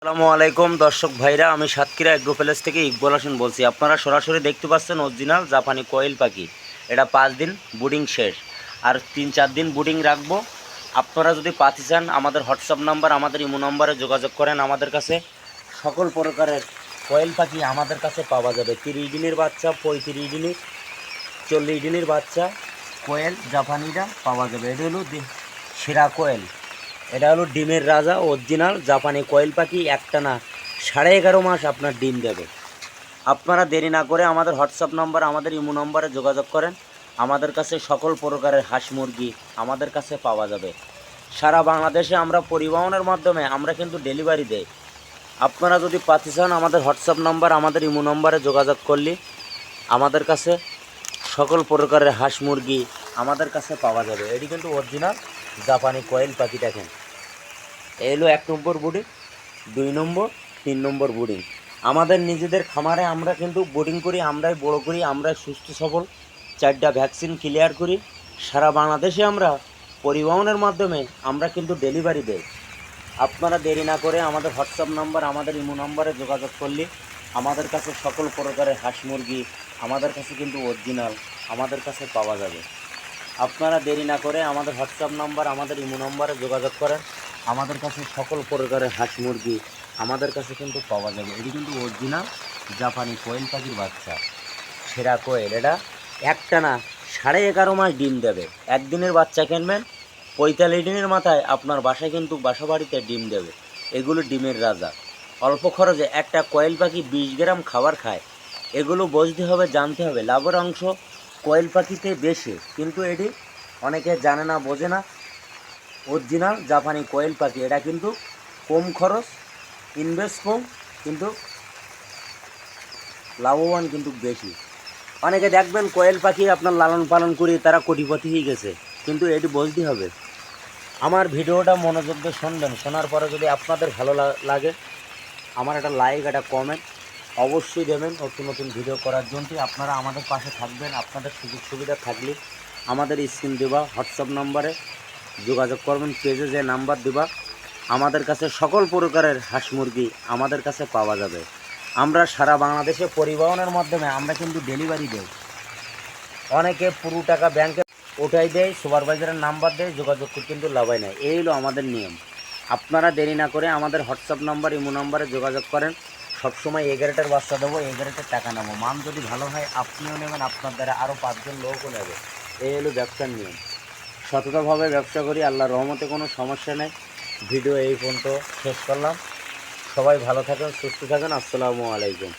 আসসালামু আলাইকুম দর্শক ভাইরা, আমি সাতক্ষীরা এগ্রো প্যালেস থেকে ইকবাল হোসেন বলছি। আপনারা সরাসরি দেখতে পাচ্ছেন অরিজিনাল জাপানি কোয়েল পাখি। এটা 5 দিন বুডিং শেষ, আর 3-4 দিন বুডিং রাখবো। আপনারা যদি পাতি চান, আমাদের হোয়াটসঅ্যাপ নাম্বার, আমাদের ইমো নাম্বারে যোগাযোগ করেন। আমাদের কাছে সকল প্রকারের কোয়েল পাখি আমাদের কাছে পাওয়া যাবে। 30 দিনের বাচ্চা, 35 দিনের, 40 দিনের বাচ্চা কোয়েল জাপানিরা পাওয়া যাবে। এটা হলো সেরা কোয়েল। এটা হলো ডিমের রাজা, অরিজিনাল জাপানি কোয়েল পাখি। একটানা 11.5 মাস আপনার ডিম দেবে। আপনারা দেরি না করে আমাদের হোয়াটসঅ্যাপ নাম্বার, আমাদের ইমো নাম্বারে যোগাযোগ করেন। আমাদের কাছে সকল প্রকারের হাঁস মুরগি আমাদের কাছে পাওয়া যাবে। সারা বাংলাদেশে আমরা পরিবহনের মাধ্যমে আমরা কিন্তু ডেলিভারি দেই। আপনারা যদি পাতি চান, আমাদের হোয়াটসঅ্যাপ নাম্বার, আমাদের ইমো নাম্বারে যোগাযোগ করলে আমাদের কাছে সকল প্রকারের হাঁস মুরগি আমাদের কাছে পাওয়া যাবে। এটি কিন্তু অরিজিনাল জাপানি কোয়েল পাখি। দেখেন, এই হলো 1 নম্বর বুডিং, 2 নম্বর, 3 নম্বর বুডিং। আমাদের নিজেদের খামারে আমরা কিন্তু বোর্ডিং করি, আমরাই বড় করি, আমরাই সুস্থ সবল 4টা ভ্যাকসিন ক্লিয়ার করি। সারা বাংলাদেশে আমরা পরিবহনের মাধ্যমে আমরা কিন্তু ডেলিভারি দেই। আপনারা দেরি না করে আমাদের হোয়াটসঅ্যাপ নাম্বার, আমাদের ইমো নাম্বারে যোগাযোগ করলে আমাদের কাছে সকল প্রকারের হাঁস মুরগি আমাদের কাছে কিন্তু অরিজিনাল আমাদের কাছে পাওয়া যাবে। আপনারা দেরি না করে আমাদের হোয়াটসঅ্যাপ নাম্বার, আমাদের ইমো নাম্বারে যোগাযোগ করেন। আমাদের কাছে সকল প্রকারের হাঁস মুরগি আমাদের কাছে কিন্তু পাওয়া যাবে। এটি কিন্তু অরিজিনাল জাপানি কোয়েল পাখির বাচ্চা, সেরা কোয়েল। এটা একটানা 11.5 মাস ডিম দেবে। একদিনের বাচ্চা কিনবেন, 45 দিনের মাথায় আপনার বাসায় কিন্তু বাসা বাড়িতে ডিম দেবে। এগুলো ডিমের রাজা। অল্প খরচে একটা কোয়েল পাখি 20 গ্রাম খাবার খায়। এগুলো বুঝতে হবে, জানতে হবে। লাভের অংশ কোয়েল পাখিতে বেশি, কিন্তু এটি অনেকে জানে না, বোঝে না। অরিজিনাল জাপানি কোয়েল পাখি, এটা কিন্তু কম খরচ, ইনভেস্ট কম, কিন্তু লাভবান কিন্তু বেশি। অনেকে দেখবেন কোয়েল পাখি আপনার লালন পালন করে তারা কোটিপতি হয়ে গেছে, কিন্তু এটি বুঝতে হবে। আমার ভিডিওটা মনোযোগ দিয়ে শুনবেন। শোনার পরে যদি আপনাদের ভালো লাগে, আমার একটা লাইক, একটা কমেন্ট অবশ্যই দেবেন। নতুন নতুন ভিডিও করার জন্য আপনারা আমাদের পাশে থাকবেন। আপনাদের সুযোগ সুবিধা থাকলে আমাদের স্ক্রিন দেওয়া হোয়াটসঅ্যাপ নাম্বারে যোগাযোগ করবেন। পেজে যে নাম্বার দেবা, আমাদের কাছে সকল প্রকারের হাঁস মুরগি আমাদের কাছে পাওয়া যাবে। আমরা সারা বাংলাদেশে পরিবহনের মাধ্যমে আমরা কিন্তু ডেলিভারি দেই। অনেকে পুরো টাকা ব্যাংকে ওঠাই দেয়, সুপারভাইজারের নাম্বার দেয়, যোগাযোগ করতে কিন্তু লাভাই নেয়। এই হলো আমাদের নিয়ম। আপনারা দেরি না করে আমাদের হোয়াটসঅ্যাপ নাম্বার, ইমো নাম্বারে যোগাযোগ করেন। সবসময় এগারেটার বাচ্চা দেবো, এগারেটার টাকা নেবো। মান যদি ভালো হয় আপনিও নেবেন, আপনার দ্বারা আরও 5 জন লোকও নেবে। এই হলো ব্যবসার নিয়ম। সততাভাবে ব্যবসা করি, আল্লাহর রহমতে কোনো সমস্যা নেই। ভিডিও এই পর্যন্ত শেষ করলাম। সবাই ভালো থাকেন, সুস্থ থাকেন। আসসালামু আলাইকুম।